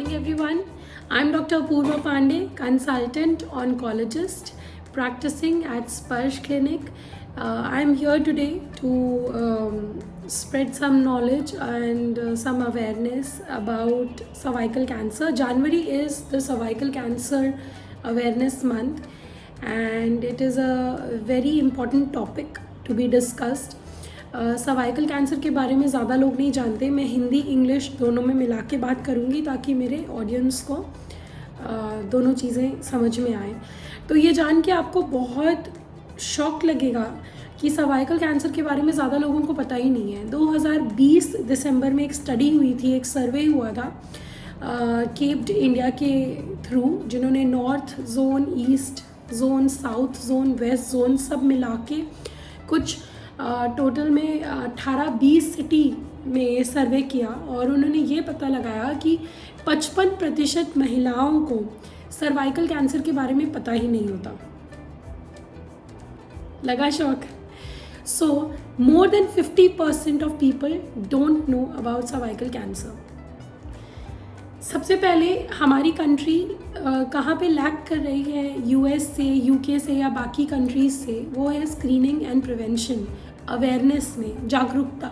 morning, everyone. I'm Dr. Apurva Pandey, consultant oncologist practicing at Sparsh Clinic. I'm here today to spread some knowledge and some awareness about cervical cancer. January is the Cervical Cancer Awareness Month, and it is a very important topic to be discussed. Cervical cancer के बारे में ज़्यादा लोग नहीं जानते. मैं Hindi English दोनों में मिला के बात करूँगी ताकि मेरे ऑडियंस को दोनों चीज़ें समझ में आए. तो ये जान के आपको बहुत शॉक लगेगा कि सर्वाइकल कैंसर के बारे में ज़्यादा लोगों को पता ही नहीं है. 2020 दिसंबर में एक स्टडी हुई थी, एक सर्वे हुआ था केप्ड इंडिया के थ्रू, जिन्होंने north zone, east zone, south zone, west zone सब मिला के कुछ टोटल में 18-20 सिटी में सर्वे किया और उन्होंने ये पता लगाया कि 55% महिलाओं को सर्वाइकल कैंसर के बारे में पता ही नहीं होता. लगा शौक? So more than 50% of people don't know about cervical cancer. सबसे पहले हमारी कंट्री कहाँ पे लैक कर रही है यूएस से, यूके से या बाकी कंट्रीज़ से, वो है स्क्रीनिंग एंड प्रिवेंशन, अवेयरनेस में, जागरूकता.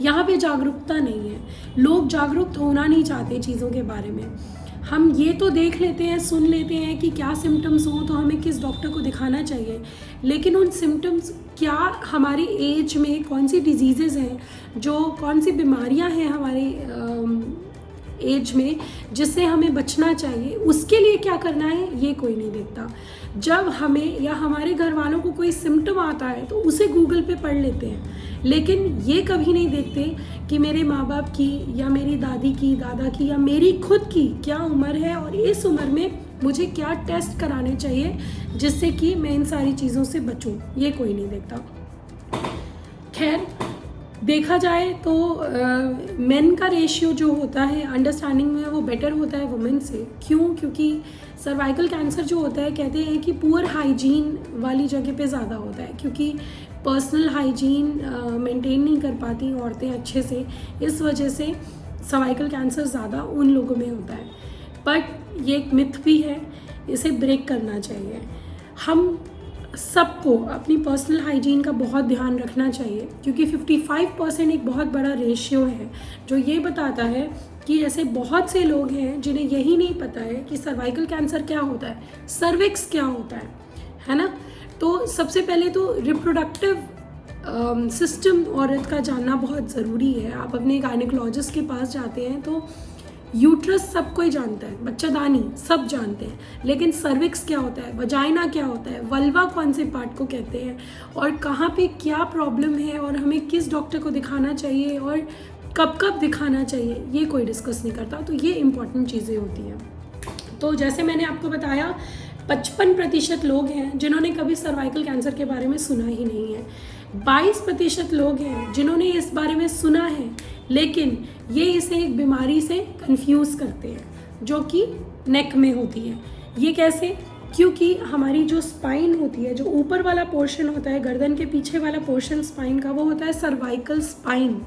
यहाँ पे जागरूकता नहीं है. लोग जागरूक होना नहीं चाहते चीज़ों के बारे में. हम ये तो देख लेते हैं, सुन लेते हैं कि क्या सिम्टम्स हो तो हमें किस डॉक्टर को दिखाना चाहिए, लेकिन उन सिम्टम्स क्या हमारी एज में कौन सी डिजीज़ेज़ हैं, जो कौन सी बीमारियां हैं हमारे एज में जिससे हमें बचना चाहिए, उसके लिए क्या करना है ये कोई नहीं देखता. जब हमें या हमारे घर वालों को कोई सिम्टम आता है तो उसे गूगल पे पढ़ लेते हैं, लेकिन ये कभी नहीं देखते कि मेरे माँ बाप की या मेरी दादी की, दादा की या मेरी खुद की क्या उम्र है और इस उम्र में मुझे क्या टेस्ट कराने चाहिए जिससे कि मैं इन सारी चीज़ों से बचूं. ये कोई नहीं देखता. खैर, देखा जाए तो मेन का रेशियो जो होता है अंडरस्टैंडिंग में वो बेटर होता है वुमेन से. क्यों? क्योंकि सर्वाइकल कैंसर जो होता है, कहते हैं कि पुअर हाइजीन वाली जगह पे ज़्यादा होता है, क्योंकि पर्सनल हाइजीन मेंटेन नहीं कर पाती औरतें अच्छे से. इस वजह से सर्वाइकल कैंसर ज़्यादा उन लोगों में होता है. बट ये एक मिथ भी है, इसे ब्रेक करना चाहिए. हम सबको अपनी पर्सनल हाइजीन का बहुत ध्यान रखना चाहिए, क्योंकि 55% एक बहुत बड़ा रेशियो है जो ये बताता है कि ऐसे बहुत से लोग हैं जिन्हें यही नहीं पता है कि सर्वाइकल कैंसर क्या होता है, सर्विक्स क्या होता है ना. तो सबसे पहले तो रिप्रोडक्टिव सिस्टम औरत का जानना बहुत ज़रूरी है. आप अपने गायनेकोलॉजिस्ट के पास जाते हैं तो यूट्रस सब कोई जानता है, बच्चादानी सब जानते हैं, लेकिन सर्विक्स क्या होता है, वजाइना क्या होता है, वल्वा कौन से पार्ट को कहते हैं और कहाँ पे क्या प्रॉब्लम है और हमें किस डॉक्टर को दिखाना चाहिए और कब कब दिखाना चाहिए, ये कोई डिस्कस नहीं करता. तो ये इम्पॉर्टेंट चीज़ें होती हैं. तो जैसे मैंने आपको बताया, 55% लोग हैं जिन्होंने कभी सर्वाइकल कैंसर के बारे में सुना ही नहीं है. 22% लोग हैं जिन्होंने इस बारे में सुना है, लेकिन ये इसे एक बीमारी से कंफ्यूज करते हैं जो कि नेक में होती है. ये कैसे? क्योंकि हमारी जो स्पाइन होती है, जो ऊपर वाला पोर्शन होता है, गर्दन के पीछे वाला पोर्शन स्पाइन का, वो होता है cervical spine.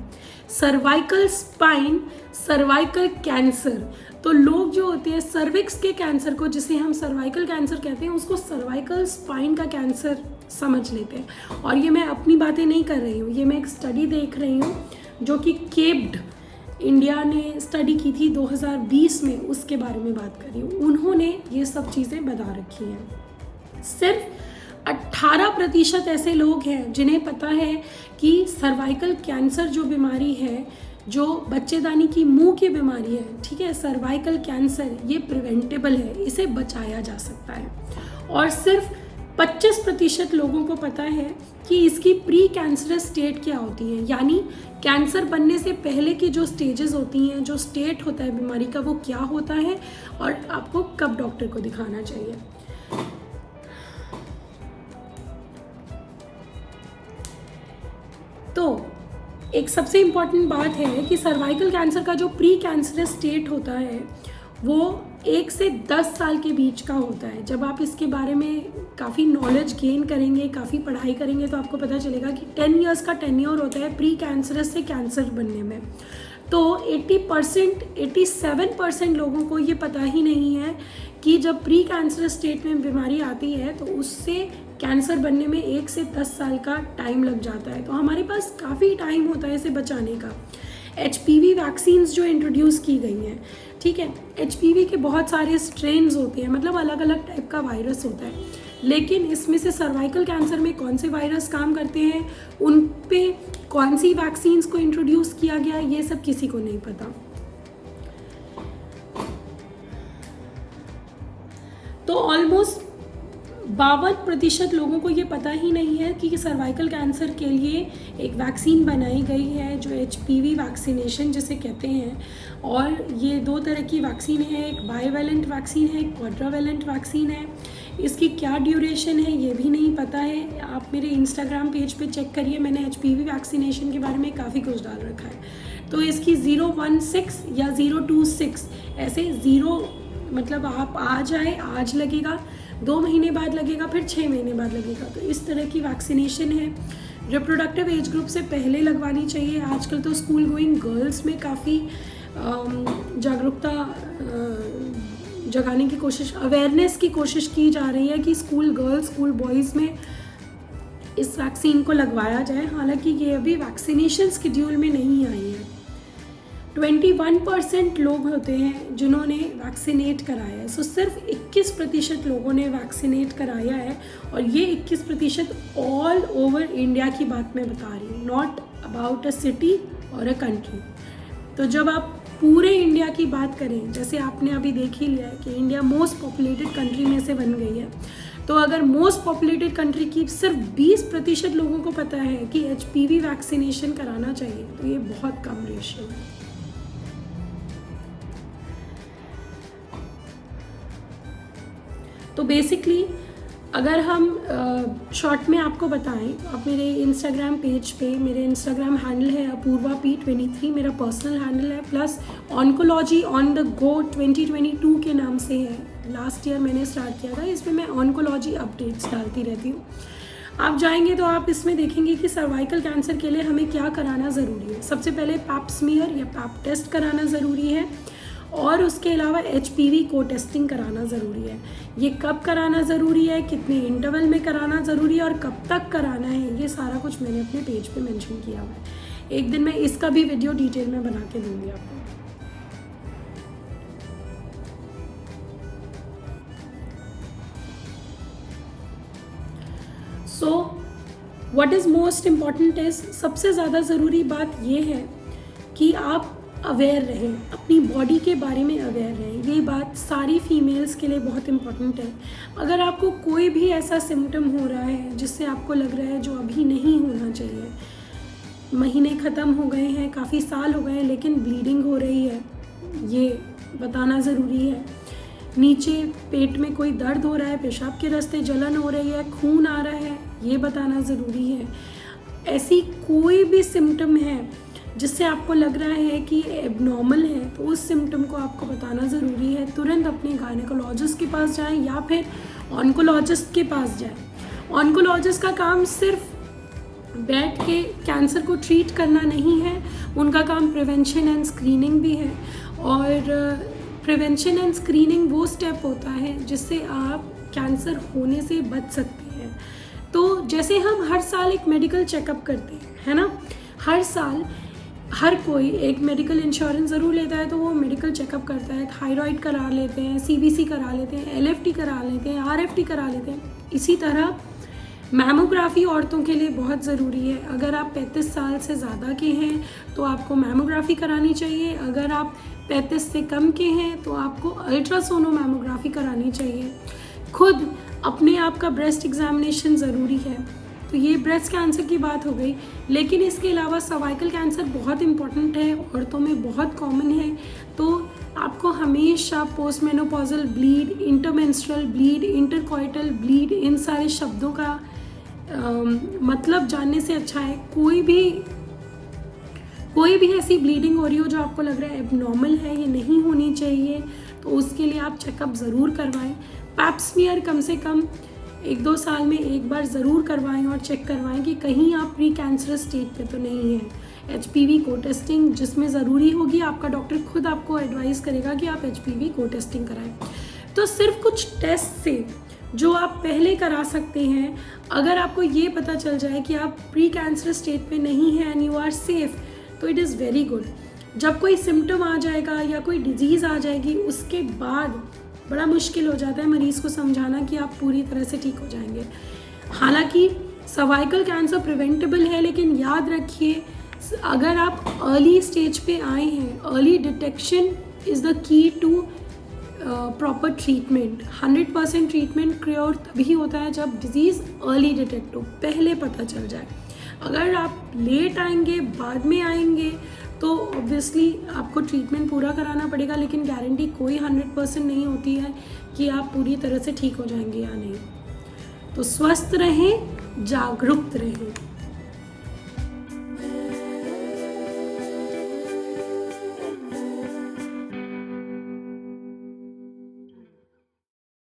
Cervical spine, cervical cancer. तो लोग जो होते हैं सर्विक्स के कैंसर को, जिसे हम सर्वाइकल कैंसर कहते हैं, उसको सर्वाइकल स्पाइन का कैंसर समझ लेते हैं. और ये मैं अपनी बातें नहीं कर रही हूँ, ये मैं एक स्टडी देख रही हूँ जो कि केप्ड इंडिया ने स्टडी की थी 2020 में, उसके बारे में बात कर रही हूँ. उन्होंने ये सब चीज़ें बता रखी हैं. सिर्फ 18% ऐसे लोग हैं जिन्हें पता है कि सर्वाइकल कैंसर जो बीमारी है, जो बच्चेदानी की मुंह की बीमारी है, ठीक है, सर्वाइकल कैंसर, ये प्रिवेंटेबल है, इसे बचाया जा सकता है. और सिर्फ 25% लोगों को पता है कि इसकी प्री कैंसरस स्टेट क्या होती है, यानी कैंसर बनने से पहले की जो स्टेजेस होती हैं, जो स्टेट होता है बीमारी का, वो क्या होता है और आपको कब डॉक्टर को दिखाना चाहिए. तो एक सबसे इम्पॉर्टेंट बात है कि सर्वाइकल कैंसर का जो प्री कैंसरस स्टेट होता है वो 1 से 10 साल के बीच का होता है। जब आप इसके बारे में काफ़ी नॉलेज गेन करेंगे, काफ़ी पढ़ाई करेंगे, तो आपको पता चलेगा कि 10 इयर्स का टेन्योर होता है प्री कैंसरस से कैंसर बनने में। तो 80%, 87% लोगों को ये पता ही नहीं है कि जब प्री कैंसरस स्टेट में बीमारी आती है तो उससे कैंसर बनने में 1 से 10 साल का टाइम लग जाता है। तो हमारे पास काफ़ी टाइम होता है इसे बचाने का। HPV वैक्सीन्स जो इंट्रोड्यूस की गई हैं, ठीक है, HPV के बहुत सारे स्ट्रेन्स होते हैं, मतलब अलग अलग टाइप का वायरस होता है, लेकिन इसमें से सर्वाइकल कैंसर में कौन से वायरस काम करते हैं, उन पे कौन सी वैक्सीन्स को इंट्रोड्यूस किया गया, ये सब किसी को नहीं पता। तो ऑलमोस्ट 52% लोगों को ये पता ही नहीं है कि सर्वाइकल कैंसर के लिए एक वैक्सीन बनाई गई है जो HPV वैक्सीनेशन जिसे कहते हैं। और ये 2 तरह की वैक्सीन है, एक बाईवैलेंट वैक्सीन है, एक क्वाड्रावैलेंट वैक्सीन है। इसकी क्या ड्यूरेशन है ये भी नहीं पता है। आप मेरे इंस्टाग्राम पेज पे चेक करिए, मैंने HPV वैक्सीनेशन के बारे में काफ़ी कुछ डाल रखा है। तो इसकी 016 या 026 ऐसे 0 मतलब आप आ जाए आज लगेगा, 2 महीने बाद लगेगा, फिर 6 महीने बाद लगेगा। तो इस तरह की वैक्सीनेशन है। रिप्रोडक्टिव एज ग्रुप से पहले लगवानी चाहिए। आजकल तो स्कूल गोइंग गर्ल्स में काफ़ी जागरूकता जगाने की कोशिश, अवेयरनेस की कोशिश की जा रही है कि स्कूल गर्ल्स, स्कूल बॉयज़ में इस वैक्सीन को लगवाया जाए। हालांकि ये अभी वैक्सीनेशन शेड्यूल में नहीं आई है। 21% लोग होते हैं जिन्होंने वैक्सीनेट कराया है। सो सिर्फ 21% लोगों ने वैक्सीनेट कराया है, और ये 21% ऑल ओवर इंडिया की बात मैं बता रही हूँ, नॉट अबाउट अ सिटी और अ कंट्री। तो जब आप पूरे इंडिया की बात करें, जैसे आपने अभी देख ही लिया है कि इंडिया मोस्ट पॉपुलेटेड कंट्री में से बन गई है, तो अगर मोस्ट पॉपुलेटेड कंट्री की सिर्फ 20% लोगों को पता है कि HPV वैक्सीनेशन कराना चाहिए, तो ये बहुत कम रेशियो है। तो बेसिकली अगर हम शॉर्ट में आपको बताएं, आप मेरे इंस्टाग्राम पेज पे, मेरे इंस्टाग्राम हैंडल है अपूर्वा P23, मेरा पर्सनल हैंडल है, plus oncology on the go 2022 के नाम से है। लास्ट ईयर मैंने स्टार्ट किया था, इसमें मैं ऑन्कोलॉजी अपडेट्स डालती रहती हूँ। आप जाएंगे तो आप इसमें देखेंगे कि सर्वाइकल कैंसर के लिए हमें क्या कराना ज़रूरी है। सबसे पहले पैप स्मीयर या पैप टेस्ट कराना ज़रूरी है, और उसके अलावा HPV को टेस्टिंग कराना ज़रूरी है। ये कब कराना ज़रूरी है, कितने इंटरवल में कराना ज़रूरी है और कब तक कराना है, ये सारा कुछ मैंने अपने पेज पे मेंशन किया हुआ है। एक दिन मैं इसका भी वीडियो डिटेल में बना के दूँगी आपको। So what is most important is, सबसे ज़्यादा ज़रूरी बात ये है कि आप अवेयर रहें, अपनी बॉडी के बारे में अवेयर रहें। ये बात सारी फीमेल्स के लिए बहुत इम्पॉर्टेंट है। अगर आपको कोई भी ऐसा सिम्टम हो रहा है जिससे आपको लग रहा है जो अभी नहीं होना चाहिए, महीने ख़त्म हो गए हैं, काफ़ी साल हो गए हैं, लेकिन ब्लीडिंग हो रही है, ये बताना ज़रूरी है। नीचे पेट में कोई दर्द हो रहा है, पेशाब के रास्ते जलन हो रही है, खून आ रहा है, ये बताना ज़रूरी है। ऐसी कोई भी सिम्टम है जिससे आपको लग रहा है कि एबनॉर्मल है, तो उस सिम्टम को आपको बताना ज़रूरी है। तुरंत अपने गायनेकोलॉजिस्ट के पास जाएं या फिर ऑन्कोलॉजिस्ट के पास जाएं। ऑन्कोलॉजिस्ट का काम सिर्फ बैठ के कैंसर को ट्रीट करना नहीं है, उनका काम प्रिवेंशन एंड स्क्रीनिंग भी है। और प्रिवेंशन एंड स्क्रीनिंग वो स्टेप होता है जिससे आप कैंसर होने से बच सकते हैं। तो जैसे हम हर साल एक मेडिकल चेकअप करते हैं, है ना, हर साल हर कोई एक मेडिकल इंश्योरेंस ज़रूर लेता है, तो वो मेडिकल चेकअप करता है, थायराइड करा लेते हैं, CBC करा लेते हैं, LFT करा लेते हैं, RFT करा लेते हैं। इसी तरह मैमोग्राफी औरतों के लिए बहुत ज़रूरी है। अगर आप 35 साल से ज़्यादा के हैं तो आपको मैमोग्राफी करानी चाहिए। अगर आप 35 से कम के हैं तो आपको अल्ट्रासोनो मैमोग्राफी करानी चाहिए। खुद अपने आप का ब्रेस्ट एग्जामिनेशन ज़रूरी है। तो ये ब्रेस्ट कैंसर की बात हो गई, लेकिन इसके अलावा सर्वाइकल कैंसर बहुत इम्पॉर्टेंट है, औरतों में बहुत कॉमन है। तो आपको हमेशा post menopausal bleed, intermenstrual bleed, intercoital bleed, इन सारे शब्दों का मतलब जानने से अच्छा है कोई भी ऐसी ब्लीडिंग हो रही हो जो आपको लग रहा है एबनॉर्मल है, ये नहीं होनी चाहिए, तो उसके लिए आप चेकअप ज़रूर करवाएं। पैप स्मीयर कम से कम 1-2 साल में एक बार ज़रूर करवाएं और चेक करवाएं कि कहीं आप प्री कैंसरस स्टेज पे तो नहीं है। HPV को टेस्टिंग जिसमें ज़रूरी होगी, आपका डॉक्टर खुद आपको एडवाइस करेगा कि आप HPV को टेस्टिंग कराएं। तो सिर्फ कुछ टेस्ट से जो आप पहले करा सकते हैं, अगर आपको ये पता चल जाए कि आप प्री कैंसरस स्टेज पे नहीं हैं एंड यू आर सेफ, तो इट इज़ वेरी गुड। जब कोई सिम्टम आ जाएगा या कोई डिजीज़ आ जाएगी, उसके बाद बड़ा मुश्किल हो जाता है मरीज़ को समझाना कि आप पूरी तरह से ठीक हो जाएंगे। हालांकि सर्वाइकल कैंसर प्रिवेंटेबल है, लेकिन याद रखिए अगर आप अर्ली स्टेज पे आए हैं, early detection is the key to proper treatment. 100% treatment cure तभी होता है जब डिजीज़ अर्ली डिटेक्ट हो, पहले पता चल जाए। अगर आप लेट आएंगे, बाद में आएंगे, तो ऑब्वियसली आपको ट्रीटमेंट पूरा कराना पड़ेगा, लेकिन गारंटी कोई 100% नहीं होती है कि आप पूरी तरह से ठीक हो जाएंगे या नहीं। तो स्वस्थ रहें, जागरूक रहें।